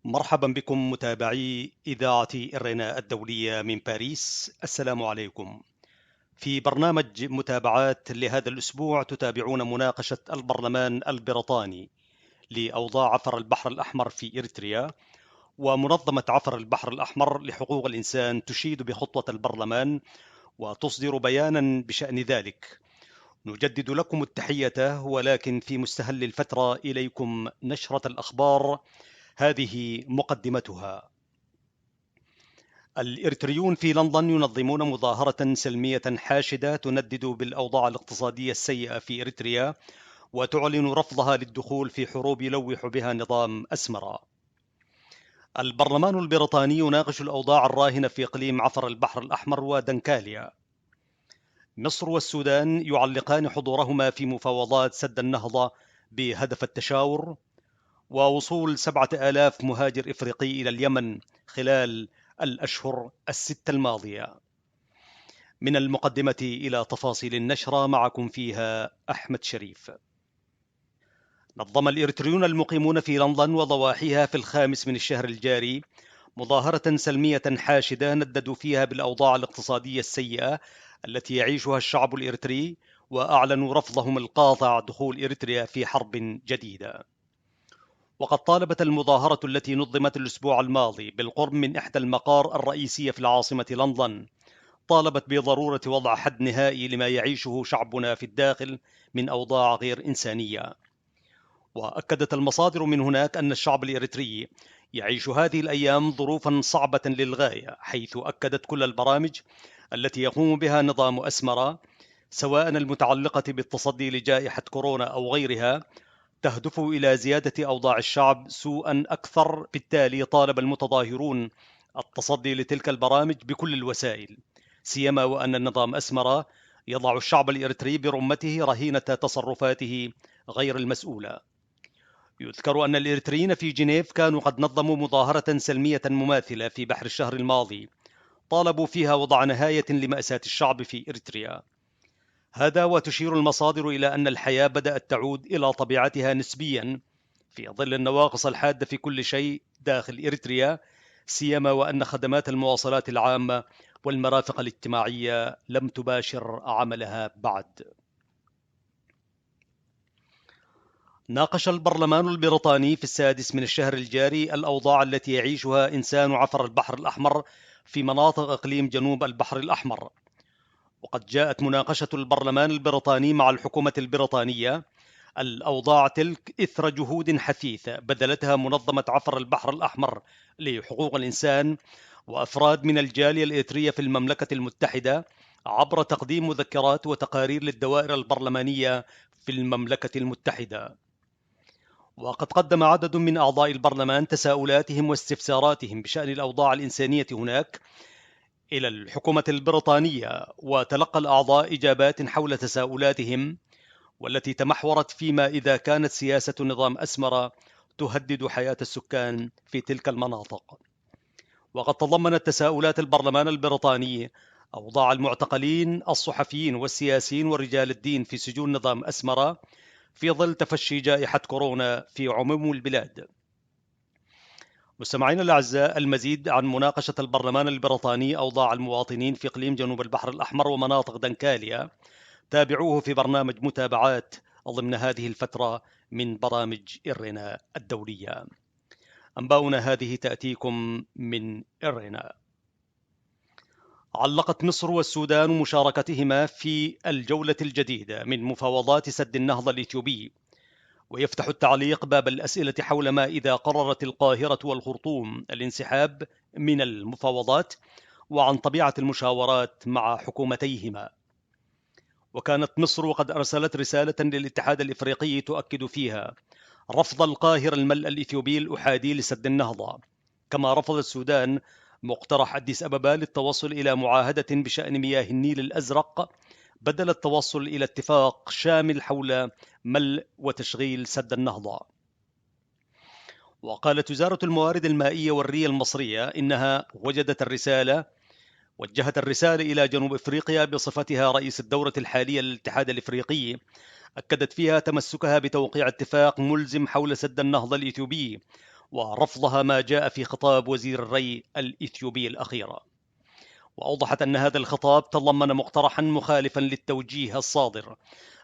مرحبا بكم متابعي إذاعة إرنا الدولية من باريس. السلام عليكم. في برنامج متابعات لهذا الأسبوع تتابعون مناقشة البرلمان البريطاني لأوضاع عفر البحر الأحمر في إريتريا، ومنظمة عفر البحر الأحمر لحقوق الإنسان تشيد بخطوة البرلمان وتصدر بيانا بشأن ذلك. نجدد لكم التحية، ولكن في مستهل الفترة إليكم نشرة الأخبار. هذه مقدمتها. الإريتريون في لندن ينظمون مظاهرة سلمية حاشدة تندد بالأوضاع الاقتصادية السيئة في إريتريا، وتعلن رفضها للدخول في حروب يلوح بها نظام أسمر. البرلمان البريطاني يناقش الأوضاع الراهنة في إقليم عفر البحر الأحمر ودنكاليا. مصر والسودان يعلقان حضورهما في مفاوضات سد النهضة بهدف التشاور، ووصول 7000 مهاجر إفريقي إلى اليمن خلال الأشهر الست الماضية. من المقدمة إلى تفاصيل النشرة، معكم فيها أحمد شريف. نظم الإريتريون المقيمون في لندن وضواحيها في الخامس من الشهر الجاري مظاهرة سلمية حاشدة نددوا فيها بالأوضاع الاقتصادية السيئة التي يعيشها الشعب الإريتري، وأعلنوا رفضهم القاطع دخول إريتريا في حرب جديدة. وقد طالبت المظاهرة التي نظمت الأسبوع الماضي بالقرب من إحدى المقار الرئيسية في العاصمة لندن، طالبت بضرورة وضع حد نهائي لما يعيشه شعبنا في الداخل من أوضاع غير إنسانية. وأكدت المصادر من هناك أن الشعب الإريتري يعيش هذه الأيام ظروفا صعبة للغاية، حيث أكدت كل البرامج التي يقوم بها نظام أسمر، سواء المتعلقة بالتصدي لجائحة كورونا أو غيرها، تهدف إلى زيادة أوضاع الشعب سوءا أكثر. بالتالي طالب المتظاهرون التصدي لتلك البرامج بكل الوسائل، سيما وأن النظام أسمر يضع الشعب الإريتري برمته رهينة تصرفاته غير المسؤولة. يذكر أن الإريتريين في جنيف كانوا قد نظموا مظاهرة سلمية مماثلة في بحر الشهر الماضي، طالبوا فيها وضع نهاية لمأساة الشعب في إريتريا. هذا وتشير المصادر إلى أن الحياة بدأت تعود إلى طبيعتها نسبيا في ظل النواقص الحادة في كل شيء داخل إريتريا، سيما وأن خدمات المواصلات العامة والمرافق الاجتماعية لم تباشر عملها بعد. ناقش البرلمان البريطاني في السادس من الشهر الجاري الأوضاع التي يعيشها إنسان عفر البحر الأحمر في مناطق إقليم جنوب البحر الأحمر. وقد جاءت مناقشة البرلمان البريطاني مع الحكومة البريطانية الأوضاع تلك إثر جهود حثيثة بذلتها منظمة عفر البحر الأحمر لحقوق الإنسان وأفراد من الجالية الإريترية في المملكة المتحدة، عبر تقديم مذكرات وتقارير للدوائر البرلمانية في المملكة المتحدة. وقد قدم عدد من أعضاء البرلمان تساؤلاتهم واستفساراتهم بشأن الأوضاع الإنسانية هناك إلى الحكومة البريطانية، وتلقى الأعضاء إجابات حول تساؤلاتهم، والتي تمحورت فيما إذا كانت سياسة نظام أسمر تهدد حياة السكان في تلك المناطق. وقد تضمنت تساؤلات البرلمان البريطاني أوضاع المعتقلين الصحفيين والسياسيين ورجال الدين في سجون نظام أسمر في ظل تفشي جائحة كورونا في عموم البلاد. مستمعينا الأعزاء، المزيد عن مناقشة البرلمان البريطاني أوضاع المواطنين في إقليم جنوب البحر الأحمر ومناطق دنكاليا تابعوه في برنامج متابعات ضمن هذه الفترة من برامج إرنا الدولية. أنباؤنا هذه تأتيكم من إرنا. علقت مصر والسودان مشاركتهما في الجولة الجديدة من مفاوضات سد النهضة الإثيوبي، ويفتح التعليق باب الأسئلة حول ما إذا قررت القاهرة والخرطوم الانسحاب من المفاوضات وعن طبيعة المشاورات مع حكومتيهما. وكانت مصر قد أرسلت رسالة للاتحاد الإفريقي تؤكد فيها رفض القاهرة الملء الإثيوبي الأحادي لسد النهضة، كما رفض السودان مقترح أديس أبابا للتوصل إلى معاهدة بشأن مياه النيل الأزرق بدل التوصل إلى اتفاق شامل حول ملء وتشغيل سد النهضة. وقالت وزارة الموارد المائية والري المصرية إنها وجهت الرسالة إلى جنوب إفريقيا بصفتها رئيس الدورة الحالية للاتحاد الإفريقي، أكدت فيها تمسكها بتوقيع اتفاق ملزم حول سد النهضة الإثيوبي، ورفضها ما جاء في خطاب وزير الري الإثيوبي الأخير. وأوضحت أن هذا الخطاب تضمن مقترحا مخالفا للتوجيه الصادر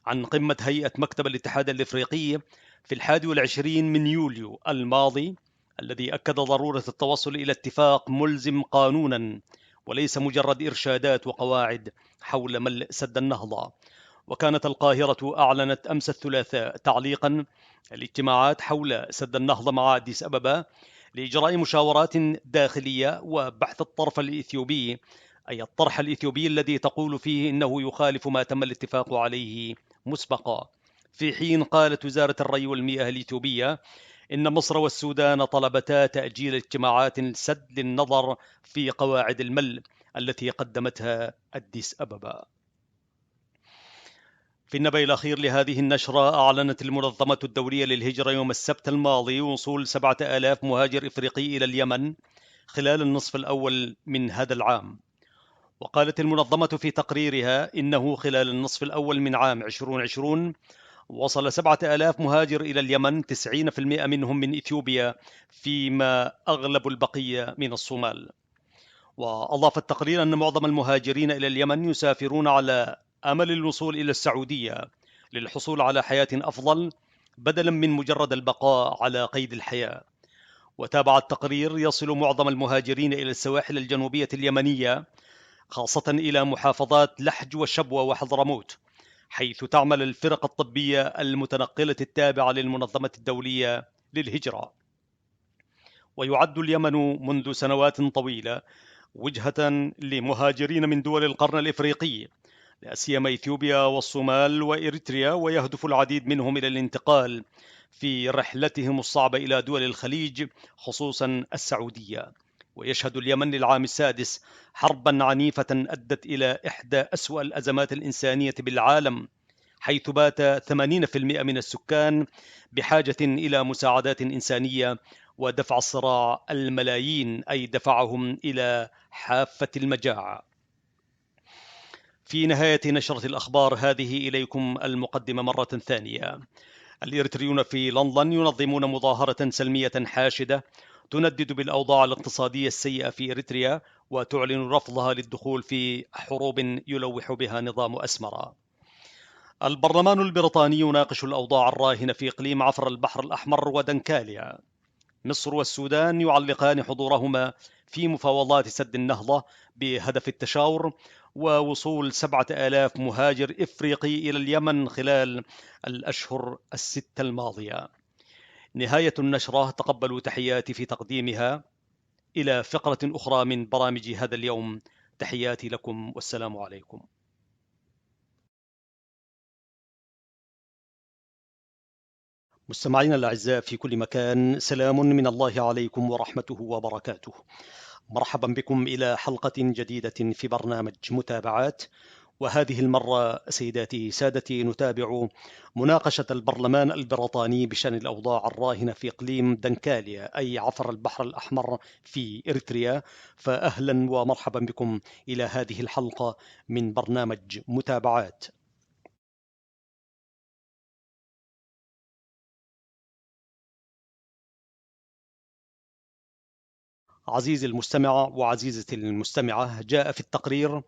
عن قمة هيئة مكتب الاتحاد الإفريقي في 21 من يوليو الماضي، الذي أكد ضرورة التوصل إلى اتفاق ملزم قانونا وليس مجرد إرشادات وقواعد حول ملء سد النهضة. وكانت القاهرة أعلنت أمس الثلاثاء تعليقا الاجتماعات حول سد النهضة مع أديس أبابا لإجراء مشاورات داخلية وبحث الطرف الإثيوبي، أي الطرح الإثيوبي الذي تقول فيه إنه يخالف ما تم الاتفاق عليه مسبقا. في حين قالت وزارة الري والمياه الإثيوبية إن مصر والسودان طلبتا تأجيل اجتماعات سد للنظر في قواعد الملء التي قدمتها أديس أبابا. في النبأ الأخير لهذه النشرة، أعلنت المنظمة الدولية للهجرة يوم السبت الماضي وصول 7000 مهاجر إفريقي إلى اليمن خلال النصف الأول من هذا العام. وقالت المنظمة في تقريرها إنه خلال النصف الأول من عام 2020 وصل 7000 مهاجر إلى اليمن، 90% منهم من إثيوبيا، فيما أغلب البقية من الصومال. وأضاف التقرير أن معظم المهاجرين إلى اليمن يسافرون على أمل الوصول إلى السعودية للحصول على حياة أفضل بدلا من مجرد البقاء على قيد الحياة. وتابع التقرير: يصل معظم المهاجرين إلى السواحل الجنوبية اليمنية، خاصة إلى محافظات لحج وشبوة وحضرموت، حيث تعمل الفرق الطبية المتنقلة التابعة للمنظمة الدولية للهجرة. ويعد اليمن منذ سنوات طويلة وجهة لمهاجرين من دول القرن الإفريقي، لا سيما إثيوبيا والصومال وإريتريا، ويهدف العديد منهم إلى الانتقال في رحلتهم الصعبة إلى دول الخليج خصوصا السعودية. ويشهد اليمن للعام السادس حربا عنيفة أدت إلى إحدى أسوأ الأزمات الإنسانية بالعالم، حيث بات 80% من السكان بحاجة إلى مساعدات إنسانية، ودفع الصراع الملايين أي دفعهم إلى حافة المجاعة. في نهاية نشرة الأخبار هذه إليكم المقدمة مرة ثانية. الإريتريون في لندن ينظمون مظاهرة سلمية حاشدة تندد بالأوضاع الاقتصادية السيئة في إريتريا وتعلن رفضها للدخول في حروب يلوح بها نظام أسمرا. البرلمان البريطاني يناقش الأوضاع الراهنة في إقليم عفر البحر الأحمر ودنكاليا. مصر والسودان يعلقان حضورهما في مفاوضات سد النهضة بهدف التشاور ووصول 7000 مهاجر إفريقي إلى اليمن خلال الأشهر الستة الماضية. نهاية النشرة، تقبلوا تحياتي في تقديمها إلى فقرة أخرى من برامج هذا اليوم. تحياتي لكم والسلام عليكم. مستمعينا الأعزاء في كل مكان، سلام من الله عليكم ورحمته وبركاته. مرحبا بكم إلى حلقة جديدة في برنامج متابعات. وهذه المرة سيداتي سادتي نتابع مناقشة البرلمان البريطاني بشأن الأوضاع الراهنة في إقليم دنكاليا أي عفر البحر الأحمر في إريتريا. فأهلا ومرحبا بكم إلى هذه الحلقة من برنامج متابعات. عزيزي المستمع وعزيزتي المستمعة، جاء في التقرير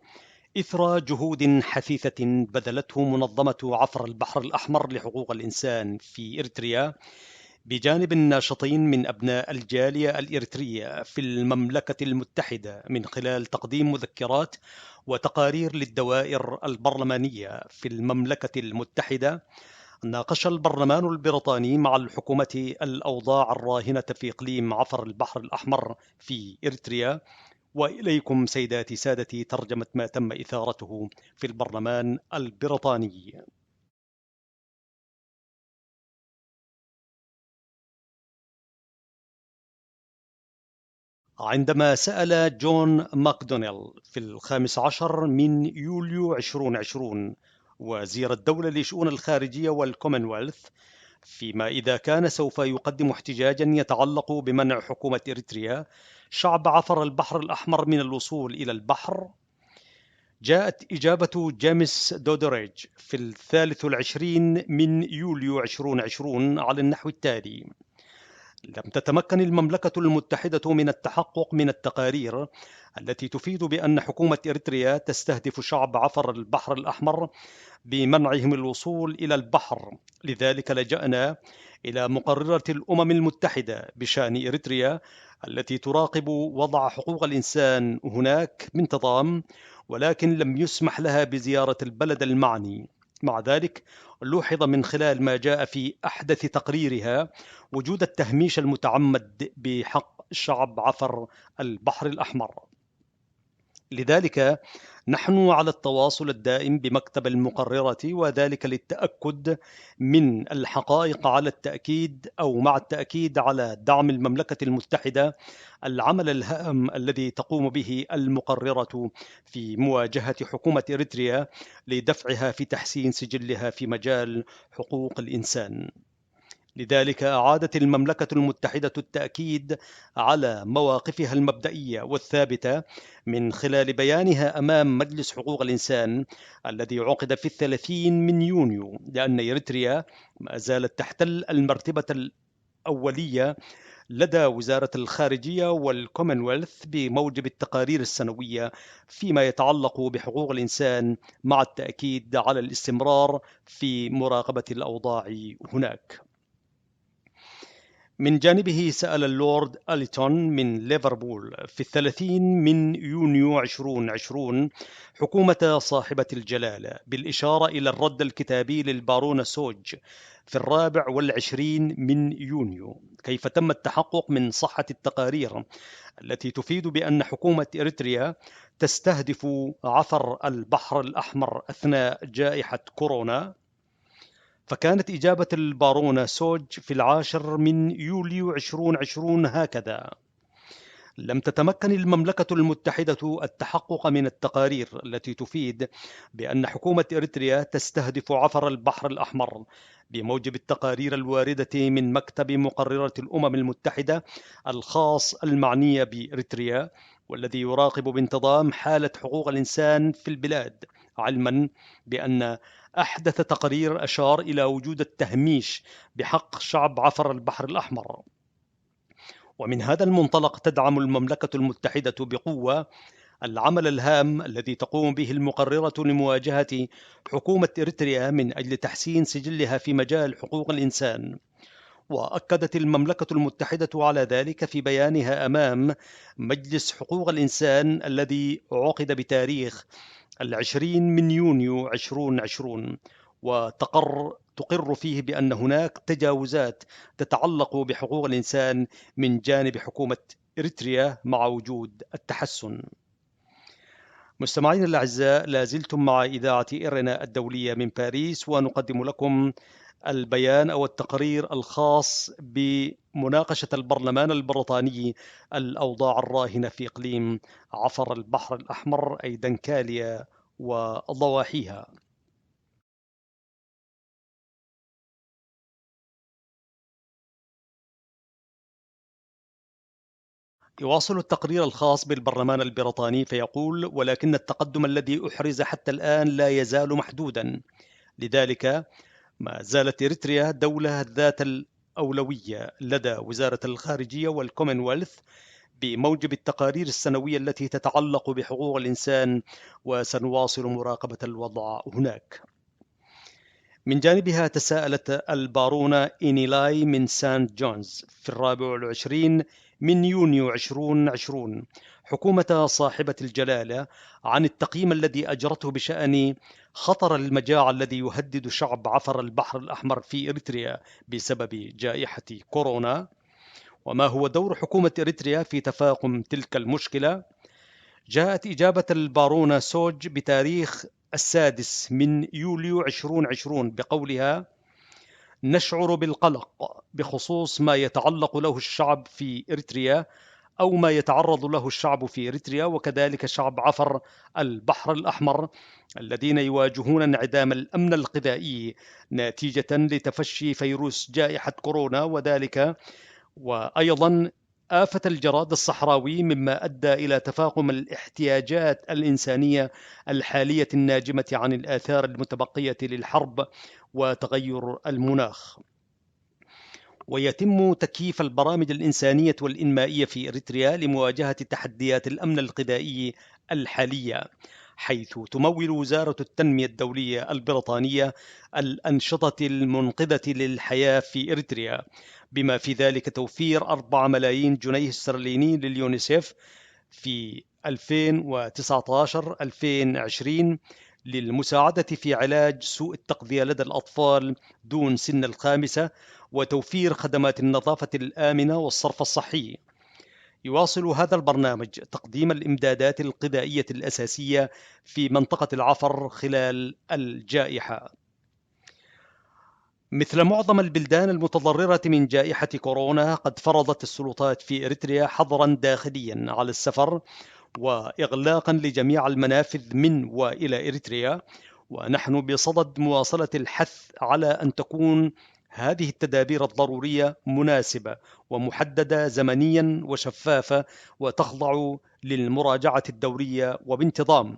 إثر جهود حثيثة بذلته منظمة عفر البحر الأحمر لحقوق الإنسان في إريتريا بجانب الناشطين من أبناء الجالية الإريترية في المملكة المتحدة من خلال تقديم مذكرات وتقارير للدوائر البرلمانية في المملكة المتحدة. ناقش البرلمان البريطاني مع الحكومة الأوضاع الراهنة في إقليم عفر البحر الأحمر في إريتريا. وإليكم سيداتي سادتي ترجمة ما تم إثارته في البرلمان البريطاني. عندما سأل جون ماكدونيل في 15 من يوليو 2020 وزير الدولة لشؤون الخارجية والكومنولث فيما إذا كان سوف يقدم احتجاجا يتعلق بمنع حكومة إريتريا شعب عفر البحر الأحمر من الوصول إلى البحر، جاءت إجابة جيمس دودوريج في 23 من يوليو 2020 على النحو التالي: لم تتمكن المملكة المتحدة من التحقق من التقارير التي تفيد بأن حكومة إريتريا تستهدف شعب عفر البحر الأحمر بمنعهم الوصول إلى البحر. لذلك لجأنا إلى مقررة الأمم المتحدة بشأن إريتريا التي تراقب وضع حقوق الإنسان هناك بانتظام، ولكن لم يسمح لها بزيارة البلد المعني. مع ذلك لوحظ من خلال ما جاء في أحدث تقريرها وجود التهميش المتعمد بحق شعب عفر البحر الأحمر. لذلك نحن على التواصل الدائم بمكتب المقررة، وذلك للتأكد من الحقائق على التأكيد أو مع التأكيد على دعم المملكة المتحدة العمل الهام الذي تقوم به المقررة في مواجهة حكومة إريتريا لدفعها في تحسين سجلها في مجال حقوق الإنسان. لذلك أعادت المملكة المتحدة التأكيد على مواقفها المبدئية والثابتة من خلال بيانها أمام مجلس حقوق الإنسان الذي عقد في 30 من يونيو، لأن إريتريا ما زالت تحتل المرتبة الأولية لدى وزارة الخارجية والكومنولث بموجب التقارير السنوية فيما يتعلق بحقوق الإنسان، مع التأكيد على الاستمرار في مراقبة الأوضاع هناك. من جانبه سأل اللورد أليتون من ليفربول في 30 من يونيو 2020 حكومة صاحبة الجلالة بالإشارة إلى الرد الكتابي للبارون سوج في 24 من يونيو كيف تم التحقق من صحة التقارير التي تفيد بأن حكومة إريتريا تستهدف عفر البحر الأحمر أثناء جائحة كورونا. فكانت إجابة البارون سوج في 10 من يوليو 2020 هكذا: لم تتمكن المملكة المتحدة التحقق من التقارير التي تفيد بأن حكومة إريتريا تستهدف عفر البحر الأحمر بموجب التقارير الواردة من مكتب مقررة الأمم المتحدة الخاص المعني بإريتريا، والذي يراقب بانتظام حالة حقوق الإنسان في البلاد، علما بأن أحدث تقرير أشار إلى وجود التهميش بحق شعب عفر البحر الأحمر. ومن هذا المنطلق تدعم المملكة المتحدة بقوة العمل الهام الذي تقوم به المقررة لمواجهة حكومة إريتريا من أجل تحسين سجلها في مجال حقوق الإنسان. وأكدت المملكة المتحدة على ذلك في بيانها أمام مجلس حقوق الإنسان الذي عقد بتاريخ 20 من يونيو 2020، تقر فيه بأن هناك تجاوزات تتعلق بحقوق الإنسان من جانب حكومة إريتريا مع وجود التحسن. مستمعين الأعزاء، لازلتم مع إذاعة إيرنا الدولية من باريس، ونقدم لكم البيان أو التقرير الخاص بمناقشة البرلمان البريطاني الأوضاع الراهنة في إقليم عفر البحر الأحمر أي دنكاليا وضواحيها. يواصل التقرير الخاص بالبرلمان البريطاني فيقول: ولكن التقدم الذي أحرز حتى الآن لا يزال محدودا، لذلك ما زالت إريتريا دولة ذات الأولوية لدى وزارة الخارجية والكومنولث بموجب التقارير السنوية التي تتعلق بحقوق الإنسان، وسنواصل مراقبة الوضع هناك. من جانبها تساءلت البارونة إينيلاي من سانت جونز في 24 من يونيو 2020 حكومة صاحبة الجلالة عن التقييم الذي أجرته بشأن خطر المجاعة الذي يهدد شعب عفر البحر الأحمر في إريتريا بسبب جائحة كورونا، وما هو دور حكومة إريتريا في تفاقم تلك المشكلة. جاءت إجابة البارونة سوج بتاريخ 6 من يوليو 2020 بقولها: نشعر بالقلق بخصوص ما يتعلق له الشعب في إريتريا أو ما يتعرض له الشعب في إريتريا، وكذلك شعب عفر البحر الأحمر الذين يواجهون انعدام الأمن الغذائي نتيجة لتفشي فيروس جائحة كورونا، وذلك وأيضا آفة الجراد الصحراوي، مما أدى إلى تفاقم الاحتياجات الإنسانية الحالية الناجمة عن الآثار المتبقية للحرب وتغير المناخ. ويتم تكييف البرامج الإنسانية والإنمائية في إريتريا لمواجهة تحديات الأمن الغذائي الحالية، حيث تمول وزارة التنمية الدولية البريطانية الأنشطة المنقذة للحياة في إريتريا، بما في ذلك توفير 4 ملايين جنيه استرليني لليونيسيف في 2019-2020 للمساعدة في علاج سوء التغذية لدى الأطفال دون سن الخامسة وتوفير خدمات النظافة الآمنة والصرف الصحي. يواصل هذا البرنامج تقديم الإمدادات الغذائية الأساسية في منطقة العفر خلال الجائحة. مثل معظم البلدان المتضررة من جائحة كورونا، قد فرضت السلطات في إريتريا حظرا داخليا على السفر وإغلاقا لجميع المنافذ من وإلى إريتريا، ونحن بصدد مواصلة الحث على أن تكون هذه التدابير الضرورية مناسبة ومحددة زمنيا وشفافة وتخضع للمراجعة الدورية وبانتظام.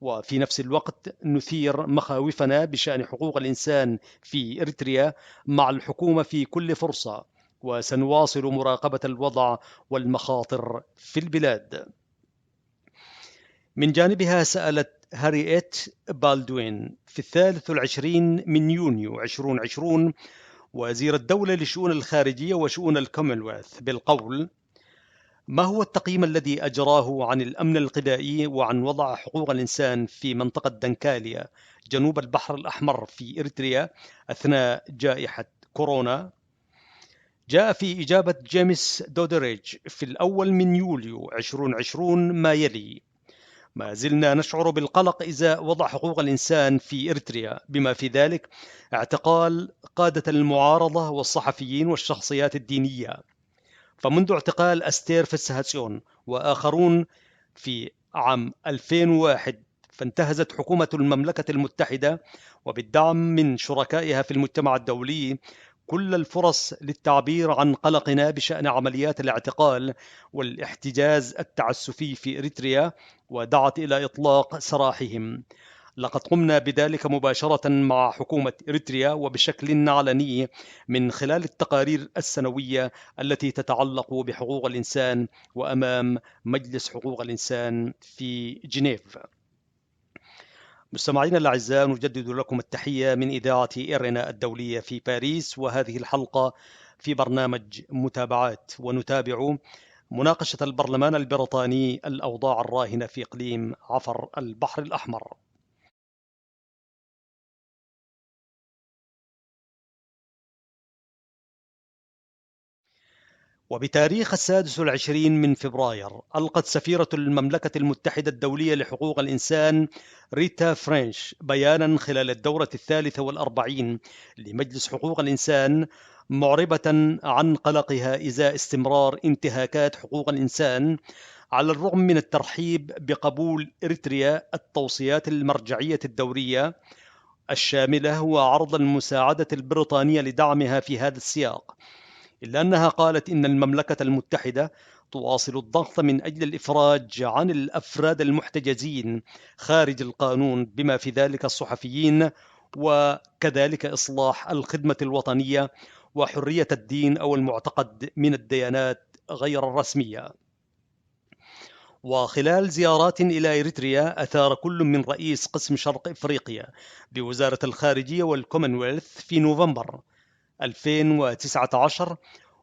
وفي نفس الوقت نثير مخاوفنا بشأن حقوق الإنسان في إريتريا مع الحكومة في كل فرصة، وسنواصل مراقبة الوضع والمخاطر في البلاد. من جانبها، سألت هارييت بالدوين في 23 من يونيو 2020 وزير الدولة لشؤون الخارجية وشؤون الكومنولث بالقول: ما هو التقييم الذي أجراه عن الأمن الغذائي وعن وضع حقوق الإنسان في منطقة دنكاليا جنوب البحر الأحمر في إريتريا أثناء جائحة كورونا؟ جاء في إجابة جيمس دودريج في 1 من يوليو 2020 ما يلي: ما زلنا نشعر بالقلق إزاء وضع حقوق الإنسان في إريتريا، بما في ذلك اعتقال قادة المعارضة والصحفيين والشخصيات الدينية. فمنذ اعتقال أستير فسهاتسيون وآخرون في عام 2001، فانتهزت حكومة المملكة المتحدة وبالدعم من شركائها في المجتمع الدولي كل الفرص للتعبير عن قلقنا بشأن عمليات الاعتقال والاحتجاز التعسفي في إريتريا، ودعت إلى إطلاق سراحهم. لقد قمنا بذلك مباشرة مع حكومة إريتريا وبشكل علني من خلال التقارير السنوية التي تتعلق بحقوق الإنسان وأمام مجلس حقوق الإنسان في جنيف. مستمعينا الأعزاء، نجدد لكم التحية من إذاعة إيرنا الدولية في باريس، وهذه الحلقة في برنامج متابعات، ونتابع مناقشة البرلمان البريطاني الأوضاع الراهنة في إقليم عفر البحر الأحمر. وبتاريخ 26 من فبراير، ألقت سفيرة المملكة المتحدة الدولية لحقوق الإنسان ريتا فرينش بيانا خلال الدورة 43 لمجلس حقوق الإنسان، معربة عن قلقها إزاء استمرار انتهاكات حقوق الإنسان، على الرغم من الترحيب بقبول إريتريا التوصيات المرجعية الدورية الشاملة وعرض المساعدة البريطانية لدعمها في هذا السياق. إلا أنها قالت إن المملكة المتحدة تواصل الضغط من أجل الإفراج عن الأفراد المحتجزين خارج القانون، بما في ذلك الصحفيين، وكذلك إصلاح الخدمة الوطنية وحرية الدين أو المعتقد من الديانات غير الرسمية. وخلال زيارات إلى إريتريا، أثار كل من رئيس قسم شرق إفريقيا بوزارة الخارجية والكومنولث في نوفمبر 2019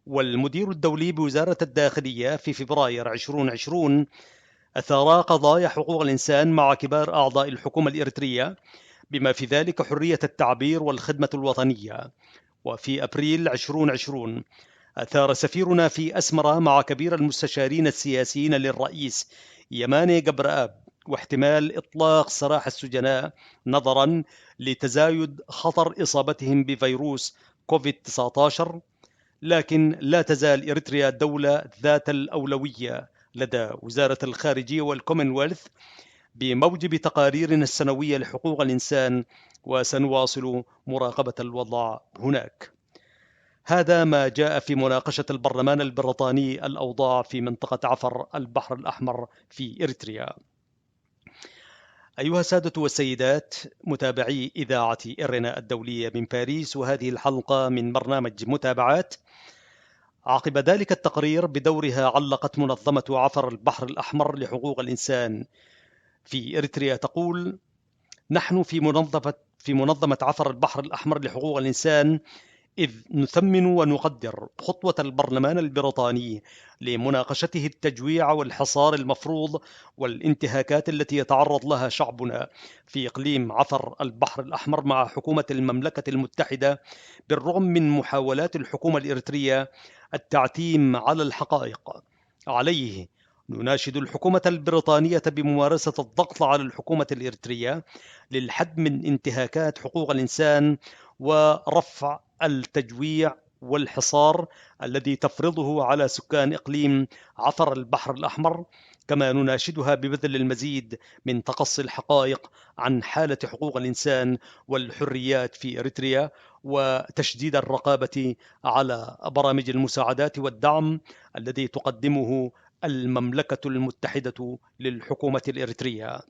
والمدير الدولي بوزارة الداخلية في فبراير 2020، أثارا قضايا حقوق الإنسان مع كبار أعضاء الحكومة الإريترية، بما في ذلك حرية التعبير والخدمة الوطنية. وفي أبريل 2020 أثار سفيرنا في أسمرة مع كبير المستشارين السياسيين للرئيس يماني جبرآب واحتمال إطلاق سراح السجناء نظرا لتزايد خطر إصابتهم بفيروس كوفيد-19، لكن لا تزال إريتريا دولة ذات الأولوية لدى وزارة الخارجية والكومنولث بموجب تقاريرنا السنوية لحقوق الإنسان، وسنواصل مراقبة الوضع هناك. هذا ما جاء في مناقشة البرلمان البريطاني الأوضاع في منطقة عفر البحر الأحمر في إريتريا. أيها السادة والسيدات متابعي إذاعة إرنا الدولية من باريس، وهذه الحلقة من برنامج متابعات. عقب ذلك التقرير بدورها علقت منظمة عفر البحر الأحمر لحقوق الإنسان في إريتريا تقول: نحن في منظمة عفر البحر الأحمر لحقوق الإنسان إذ نثمن ونقدر خطوة البرلمان البريطاني لمناقشته التجويع والحصار المفروض والانتهاكات التي يتعرض لها شعبنا في إقليم عفر البحر الأحمر مع حكومة المملكة المتحدة، بالرغم من محاولات الحكومة الإريترية التعتيم على الحقائق. عليه نناشد الحكومة البريطانية بممارسة الضغط على الحكومة الإريترية للحد من انتهاكات حقوق الإنسان ورفع التجويع والحصار الذي تفرضه على سكان إقليم عفر البحر الأحمر، كما نناشدها ببذل المزيد من تقصي الحقائق عن حالة حقوق الإنسان والحريات في إريتريا، وتشديد الرقابة على برامج المساعدات والدعم الذي تقدمه المملكة المتحدة للحكومة الإريترية.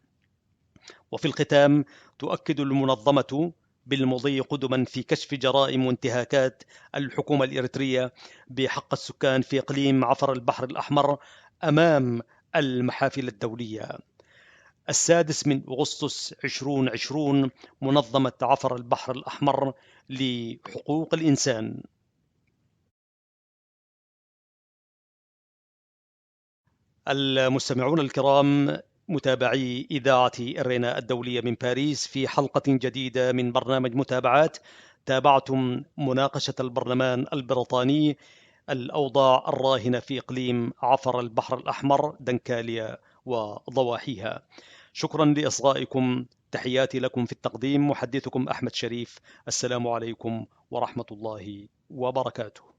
وفي الختام، تؤكد المنظمة بالمضي قدما في كشف جرائم وانتهاكات الحكومة الإريترية بحق السكان في إقليم عفر البحر الأحمر أمام المحافل الدولية. 6 أغسطس 2020، منظمة عفر البحر الأحمر لحقوق الإنسان. المستمعون الكرام، متابعي إذاعة إرنا الدولية من باريس، في حلقة جديدة من برنامج متابعات، تابعتم مناقشة البرلمان البريطاني الأوضاع الراهنة في إقليم عفر البحر الأحمر، دنكاليا وضواحيها. شكرا لإصغائكم. تحياتي لكم في التقديم محدثكم أحمد شريف. السلام عليكم ورحمة الله وبركاته.